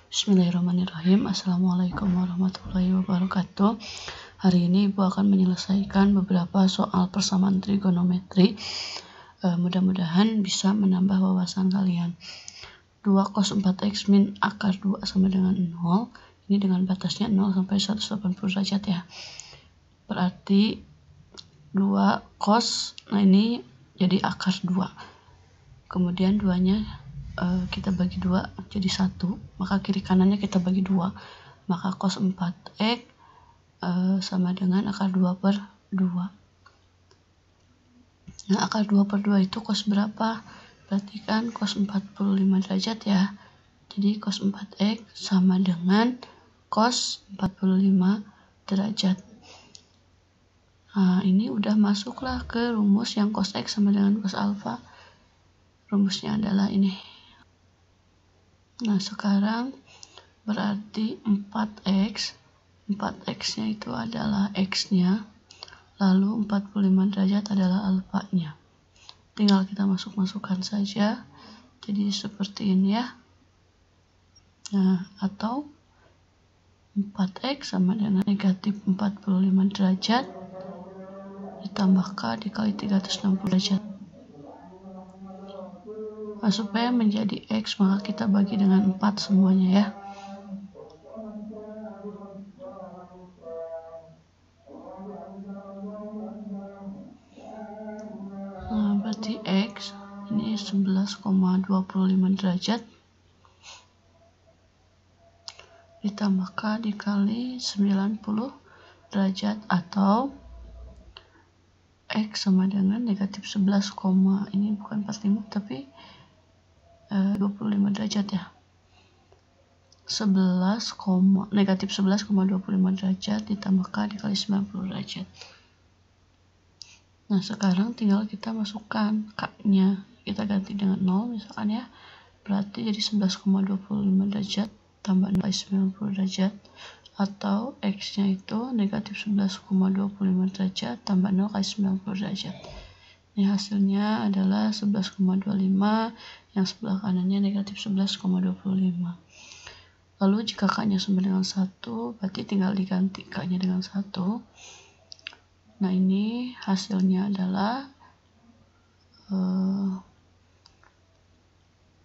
Bismillahirrahmanirrahim. Assalamualaikum warahmatullahi wabarakatuh. Hari ini Ibu akan menyelesaikan beberapa soal persamaan trigonometri. Mudah-mudahan bisa menambah wawasan kalian. 2 cos 4x min akar 2 sama dengan 0. Ini dengan batasnya 0 sampai 180 derajat ya. Berarti 2 cos, nah ini jadi akar 2. Kemudian 2-nya kita bagi 2 jadi 1, maka kiri kanannya kita bagi 2, maka cos 4x sama dengan akar 2 per 2. Nah, akar 2 per 2 itu cos berapa? Berarti kan cos 45 derajat ya. Jadi cos 4x sama dengan cos 45 derajat. Nah, ini udah masuklah ke rumus yang cos x sama dengan cos alfa. Rumusnya adalah ini. Nah, sekarang berarti 4x-nya itu adalah x-nya, lalu 45 derajat adalah alfanya. Tinggal kita masukkan saja, jadi seperti ini ya. Nah, atau 4x sama dengan negatif 45 derajat ditambah k dikali 360 derajat. Nah, supaya menjadi x maka kita bagi dengan 4 semuanya ya. Nah, berarti x ini 11,25 derajat ditambah k dikali 90 derajat, atau x sama dengan negatif 11, ini bukan 45 tapi 25 derajat ya. Negatif 11,25 derajat ditambah k dikali 90 derajat. Nah, sekarang tinggal kita masukkan k-nya, kita ganti dengan 0 misalkan ya. Berarti jadi 11,25 derajat tambah 90 derajat, atau x-nya itu negatif 11,25 derajat tambah 0 kali 90 derajat. Ini hasilnya adalah 11,25, yang sebelah kanannya negatif 11,25. Lalu jika k-nya sama dengan 1, berarti tinggal diganti k-nya dengan 1. Nah, ini hasilnya adalah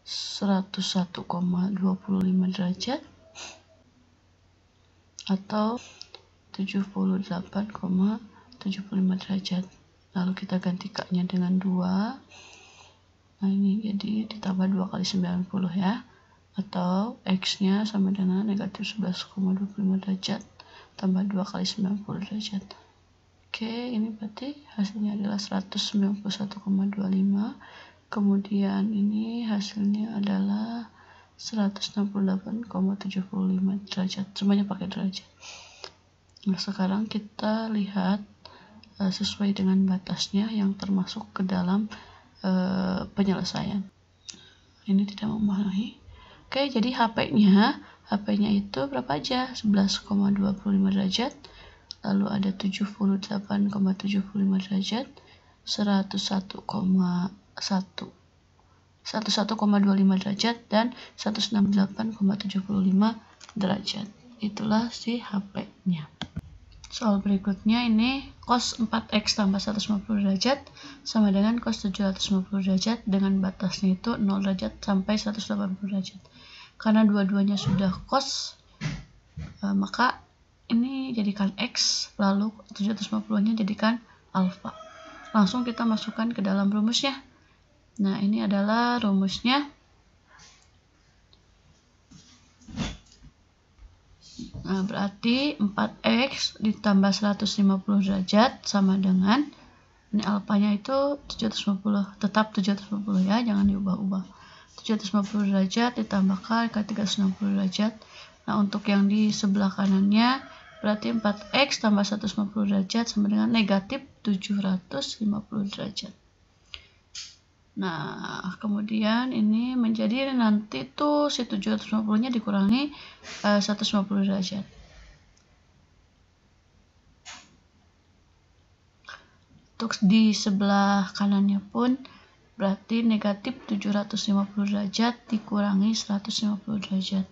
101,25 derajat atau 78,75 derajat. Lalu kita ganti k-nya dengan 2. Nah, ini jadi ditambah 2 kali 90 ya. Atau x-nya sama dengan negatif 11,25 derajat tambah 2 kali 90 derajat. Oke, ini berarti hasilnya adalah 191,25. Kemudian ini hasilnya adalah 168,75 derajat. Semuanya pakai derajat. Nah, sekarang kita lihat sesuai dengan batasnya yang termasuk ke dalam penyelesaian. Ini tidak memahami. Oke, jadi HP-nya itu berapa aja? 11,25 derajat. Lalu ada 78,75 derajat, 101,25 derajat, dan 168,75 derajat. Itulah si HP-nya. Soal berikutnya ini cos 4x tambah 150 derajat sama dengan cos 750 derajat dengan batasnya itu 0 derajat sampai 180 derajat. Karena dua-duanya sudah cos, maka ini jadikan x, lalu 750-nya jadikan alfa. Langsung kita masukkan ke dalam rumusnya. Nah, ini adalah rumusnya. Nah, berarti 4x ditambah 150 derajat sama dengan, ini alfanya itu 750, tetap 750 ya, jangan diubah-ubah. 750 derajat ditambah k dikali 360 derajat. Nah, untuk yang di sebelah kanannya berarti 4x tambah 150 derajat sama dengan negatif 750 derajat. Nah, kemudian ini menjadi nanti tuh si 750-nya dikurangi 150 derajat. Untuk di sebelah kanannya pun berarti negatif 750 derajat dikurangi 150 derajat.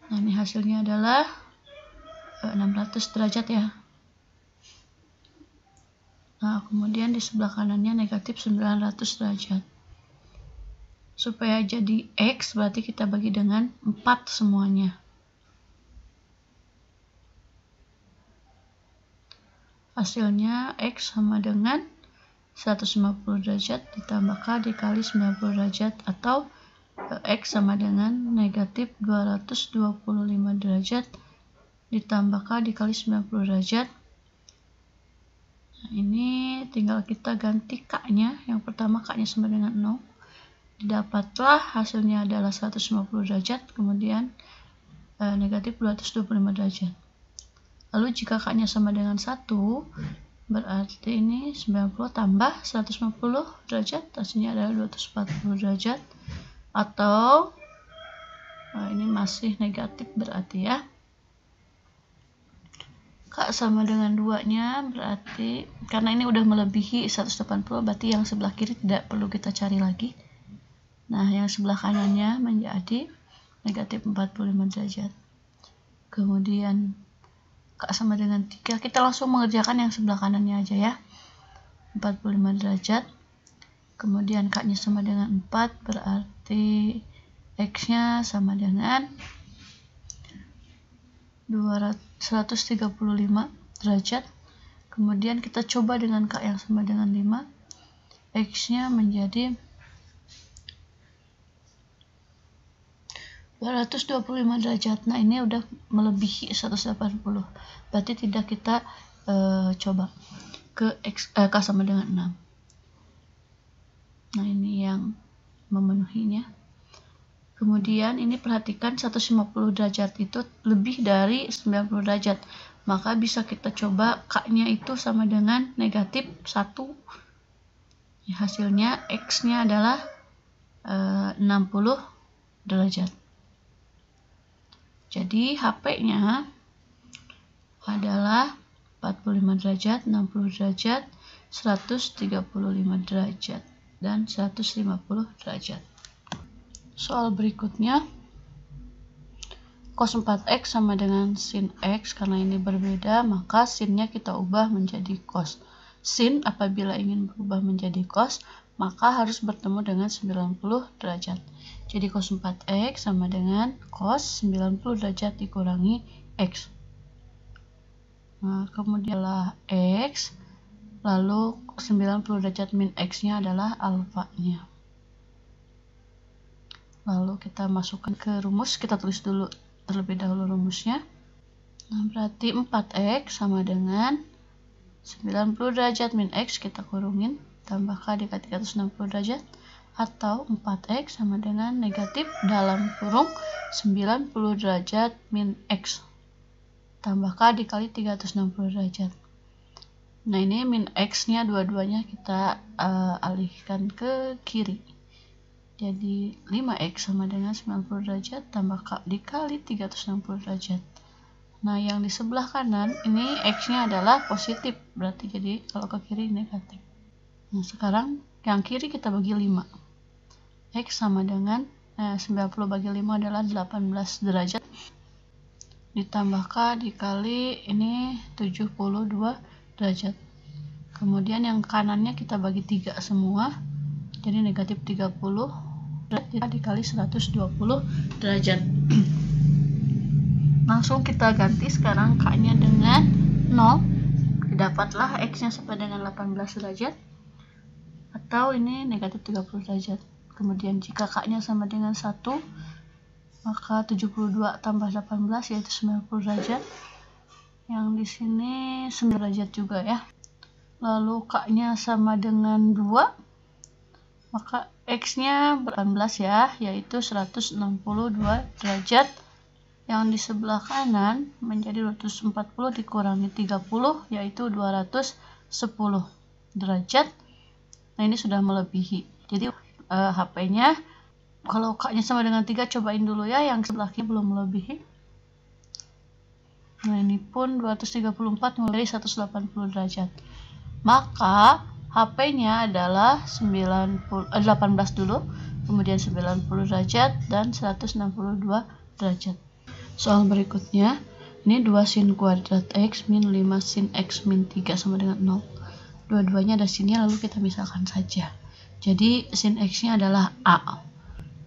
Nah, ini hasilnya adalah 600 derajat ya. Nah, kemudian di sebelah kanannya negatif 900 derajat. Supaya jadi X, berarti kita bagi dengan 4 semuanya. Hasilnya X sama dengan 150 derajat ditambah K dikali 90 derajat, atau X sama dengan negatif 225 derajat ditambah K dikali 90 derajat. Nah, ini tinggal kita ganti K-nya. Yang pertama K-nya sama dengan 0. Didapatlah hasilnya adalah 150 derajat, kemudian negatif 225 derajat. Lalu jika K-nya sama dengan 1, berarti ini 90 tambah 150 derajat, hasilnya adalah 240 derajat, atau ini masih negatif berarti ya. K sama dengan 2-nya, berarti karena ini udah melebihi 180, berarti yang sebelah kiri tidak perlu kita cari lagi. Nah, yang sebelah kanannya menjadi negatif 45 derajat. Kemudian K sama dengan 3, kita langsung mengerjakan yang sebelah kanannya aja ya. 45 derajat. Kemudian K-nya sama dengan 4, berarti X-nya sama dengan 135 derajat. Kemudian kita coba dengan K yang sama dengan 5. X-nya menjadi 225 derajat. Nah, ini udah melebihi 180, berarti tidak kita coba ke K sama dengan 6. Nah, ini yang memenuhinya. Kemudian ini perhatikan 150 derajat itu lebih dari 90 derajat, maka bisa kita coba K-nya itu sama dengan negatif 1. Hasilnya X-nya adalah 60 derajat. Jadi HP-nya adalah 45 derajat, 60 derajat, 135 derajat, dan 150 derajat. Soal berikutnya, cos 4x sama dengan sin x. Karena ini berbeda, maka sinnya kita ubah menjadi cos. Sin apabila ingin berubah menjadi cos, maka harus bertemu dengan 90 derajat. Jadi cos 4x sama dengan cos 90 derajat dikurangi x. Nah, kemudian adalah x, lalu 90 derajat min x-nya adalah alfanya. Lalu kita masukkan ke rumus, kita tulis dulu terlebih dahulu rumusnya. Nah, berarti 4x sama dengan 90 derajat min x, kita kurungin, tambah K dikali 360 derajat, atau 4x sama dengan negatif dalam kurung 90 derajat min x, tambah K dikali 360 derajat. Nah, ini min x-nya dua-duanya kita alihkan ke kiri. Jadi 5x sama dengan 90 derajat tambah K dikali 360 derajat. Nah, yang di sebelah kanan ini x-nya adalah positif, berarti jadi kalau ke kiri negatif. Nah, sekarang yang kiri kita bagi 5. X sama dengan 90 bagi 5 adalah 18 derajat. Ditambah K dikali ini 72 derajat. Kemudian yang kanannya kita bagi 3 semua. Jadi negatif 30 dikali 120 derajat. Langsung kita ganti sekarang K-nya dengan 0. Dapatlah X-nya sama dengan 18 derajat. Atau ini negatif 30 derajat. Kemudian jika K-nya sama dengan 1, maka 72 tambah 18 yaitu 90 derajat. Yang di sini 9 derajat juga ya. Lalu K-nya sama dengan 2, maka X-nya 18 ya, yaitu 162 derajat. Yang di sebelah kanan menjadi 240 dikurangi 30, yaitu 210 derajat. Nah, ini sudah melebihi. Jadi HP-nya, kalau K-nya sama dengan 3, cobain dulu ya, yang sebelah kiri belum melebihi. Nah, ini pun 234 mulai 180 derajat. Maka HP-nya adalah 18 dulu, kemudian 90 derajat, dan 162 derajat. Soal berikutnya, ini 2 sin kuadrat X min 5 sin X min 3 sama dengan 0. Dua-duanya ada sinnya, lalu kita misalkan saja. Jadi sin X-nya adalah A.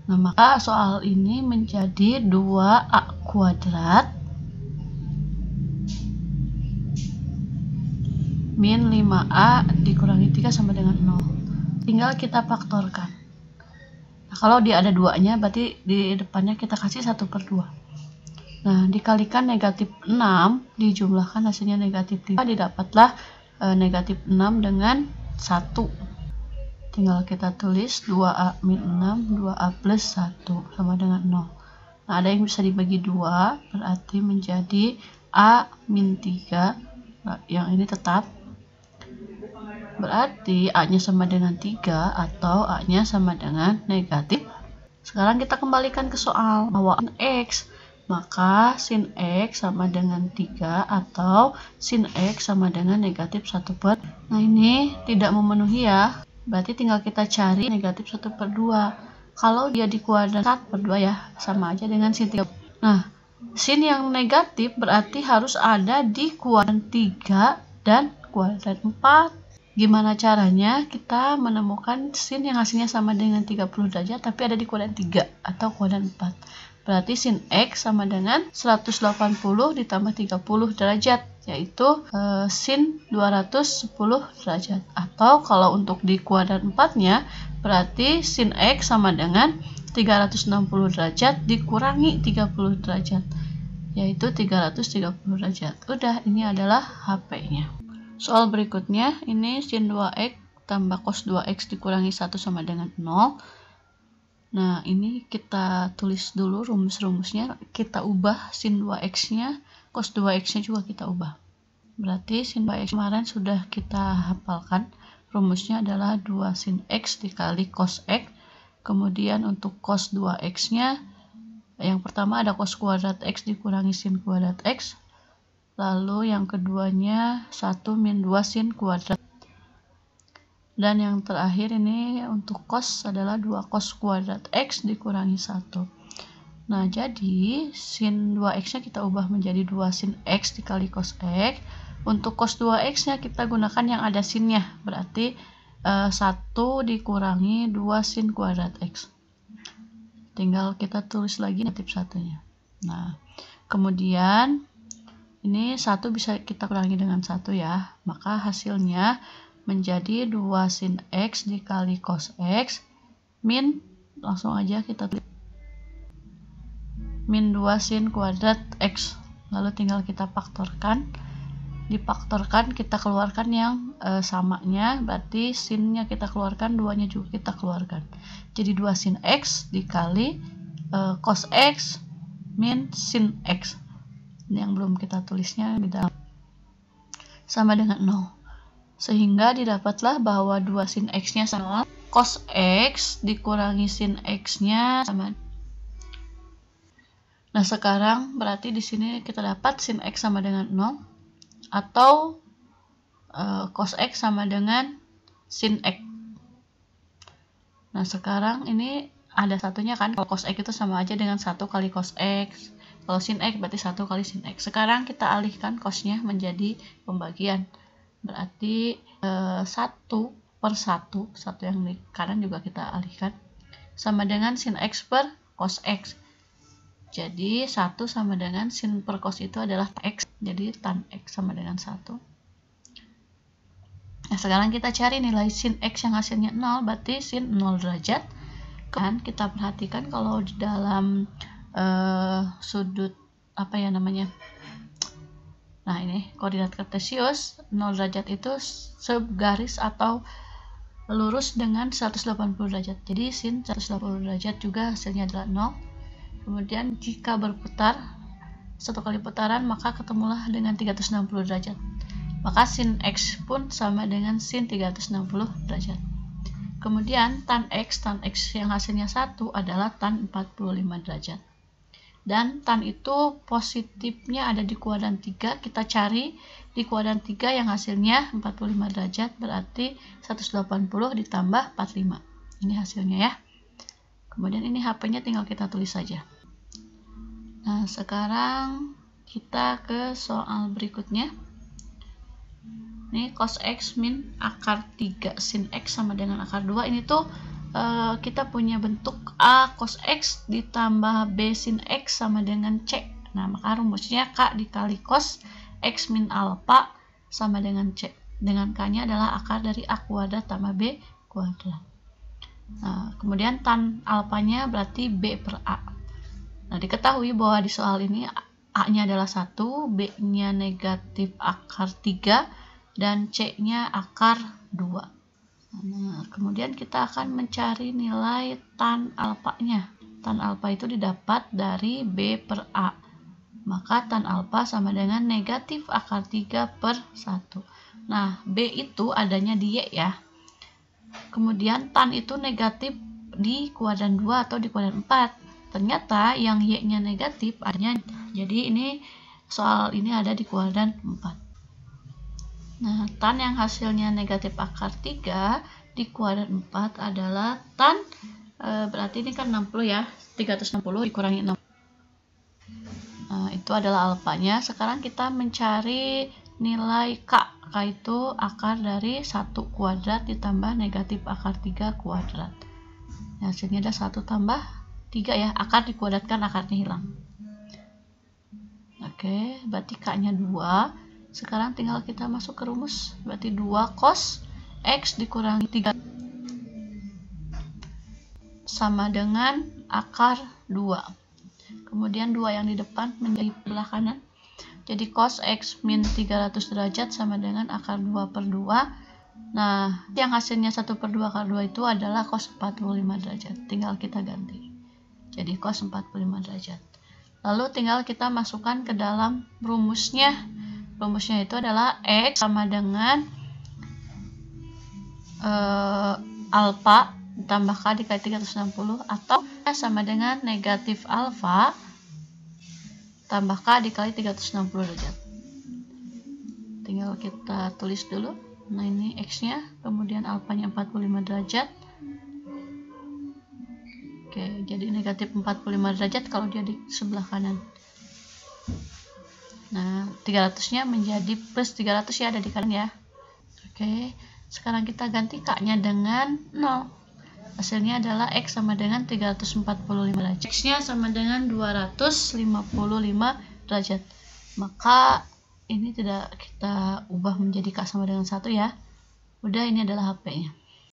Nah, maka soal ini menjadi 2A kuadrat min 5A dikurangi 3 sama dengan 0. Tinggal kita faktorkan. Nah, kalau dia ada 2-nya, berarti di depannya kita kasih 1/2. Nah, dikalikan negatif 6, dijumlahkan hasilnya negatif 5, didapatlah negatif 6 dengan 1. Tinggal kita tulis 2A min 6, 2A plus 1 sama dengan 0. Nah, ada yang bisa dibagi 2, berarti menjadi A min 3, nah, yang ini tetap. Berarti A-nya sama dengan 3 atau A-nya sama dengan negatif. Sekarang kita kembalikan ke soal bawaan X. Maka sin X sama dengan 3 atau sin X sama dengan negatif 1/2. Nah, ini tidak memenuhi ya. Berarti tinggal kita cari negatif 1/2. Kalau dia di kuadrat 1/2 ya, sama aja dengan sin 3. Nah, sin yang negatif berarti harus ada di kuadrat 3 dan kuadrat 4. Gimana caranya kita menemukan sin yang hasilnya sama dengan 30 derajat tapi ada di kuadrat 3 atau kuadrat 4? Berarti sin X sama dengan 180 ditambah 30 derajat, yaitu sin 210 derajat. Atau kalau untuk di kuadrat 4-nya, berarti sin X sama dengan 360 derajat dikurangi 30 derajat, yaitu 330 derajat. Udah, ini adalah HP-nya. Soal berikutnya, ini sin 2X tambah cos 2X dikurangi 1 sama dengan 0. Nah, ini kita tulis dulu rumus-rumusnya, kita ubah sin 2X-nya, cos 2X-nya juga kita ubah. Berarti sin 2X kemarin sudah kita hafalkan, rumusnya adalah 2 sin X dikali cos X. Kemudian untuk cos 2X-nya, yang pertama ada cos kuadrat X dikurangi sin kuadrat X. Lalu yang keduanya 1 min 2 sin kuadrat. Dan yang terakhir ini untuk cos adalah 2 cos kuadrat X dikurangi 1. Nah, jadi sin 2X-nya kita ubah menjadi 2 sin X dikali cos X. Untuk cos 2X-nya kita gunakan yang ada sinnya. Berarti 1 dikurangi 2 sin kuadrat X. Tinggal kita tulis lagi negatif 1-nya. Nah, kemudian ini 1 bisa kita kurangi dengan 1 ya. Maka hasilnya menjadi 2 sin X dikali cos X min, langsung aja kita tulis, min 2 sin kuadrat X. Lalu tinggal kita faktorkan. Difaktorkan, kita keluarkan yang samanya, berarti sinnya kita keluarkan, 2-nya juga kita keluarkan. Jadi 2 sin X dikali cos X min sin X. Ini yang belum kita tulisnya di dalam, sama dengan 0. Sehingga didapatlah bahwa 2 sin X-nya sama 0. Cos X dikurangi sin X-nya sama. Nah, sekarang berarti di sini kita dapat sin X sama dengan 0 atau cos X sama dengan sin X. Nah, sekarang ini ada satunya kan, kalau cos X itu sama aja dengan 1 kali cos X. Kalau sin X berarti 1 kali sin X. Sekarang kita alihkan cosnya menjadi pembagian. Berarti 1/1, 1 yang di kanan juga kita alihkan, sama dengan sin X per cos X. Jadi 1 sama dengan sin per cos itu adalah X. Jadi tan X sama dengan 1. Nah, sekarang kita cari nilai sin X yang hasilnya 0, berarti sin 0 derajat. Kan kita perhatikan kalau di dalam sudut apa ya namanya, nah ini koordinat kartesius 0 derajat itu segaris atau lurus dengan 180 derajat. Jadi sin 180 derajat juga hasilnya adalah 0. Kemudian jika berputar 1 kali putaran, maka ketemulah dengan 360 derajat. Maka sin X pun sama dengan sin 360 derajat. Kemudian tan X yang hasilnya 1 adalah tan 45 derajat. Dan tan itu positifnya ada di kuadran 3, kita cari di kuadran 3 yang hasilnya 45 derajat, berarti 180 ditambah 45. Ini hasilnya ya. Kemudian ini HP-nya tinggal kita tulis saja. Nah, sekarang kita ke soal berikutnya. Ini cos X min akar 3 sin X sama dengan akar 2. Ini tuh kita punya bentuk A cos X ditambah B sin X sama dengan C. Nah, maka rumusnya K dikali cos X min alpha sama dengan C. Dengan K-nya adalah akar dari A kuadrat tambah B kuadrat. Nah, kemudian tan alfanya berarti B per A. Nah, diketahui bahwa di soal ini A-nya adalah 1, B-nya negatif akar 3, dan C-nya akar 2. Nah, kemudian kita akan mencari nilai tan alfanya. Tan alfa itu didapat dari B per A. Maka tan alfa sama dengan negatif akar 3 per 1. Nah, B itu adanya di Y ya. Kemudian tan itu negatif di kuadran 2 atau di kuadran 4. Ternyata yang Y-nya negatif adanya. Jadi ini soal ini ada di kuadran 4. Nah, tan yang hasilnya negatif akar 3 di kuadran 4 adalah tan, berarti ini kan 60 ya, 360 dikurangi 6. Nah, itu adalah alfanya. Sekarang kita mencari nilai K. K itu akar dari 1 kuadrat ditambah negatif akar 3 kuadrat. Nah, hasilnya ada 1 tambah 3 ya, akar dikuadratkan, akarnya hilang. Oke, berarti K-nya 2. Sekarang tinggal kita masuk ke rumus. Berarti 2 cos X dikurangi 3 sama dengan akar 2. Kemudian 2 yang di depan menjadi sebelah kanan. Jadi cos X min 300 derajat sama dengan akar 2 per 2. Nah, yang hasilnya 1 per 2 akar 2 itu adalah cos 45 derajat. Tinggal kita ganti. Jadi cos 45 derajat. Lalu tinggal kita masukkan ke dalam rumusnya. Rumusnya itu adalah X sama dengan alfa ditambah K dikali 360 atau sama dengan negatif alfa tambah K dikali 360 derajat. Tinggal kita tulis dulu. Nah, ini X-nya, kemudian alfanya 45 derajat. Oke, jadi negatif 45 derajat kalau dia di sebelah kanan. Nah, 300-nya menjadi plus 300 ya, ada di kanan ya. Oke, sekarang kita ganti K-nya dengan 0. Hasilnya adalah X sama dengan 345 derajat. X-nya sama dengan 255 derajat. Maka ini tidak kita ubah menjadi K sama dengan 1 ya. Udah, ini adalah HP-nya.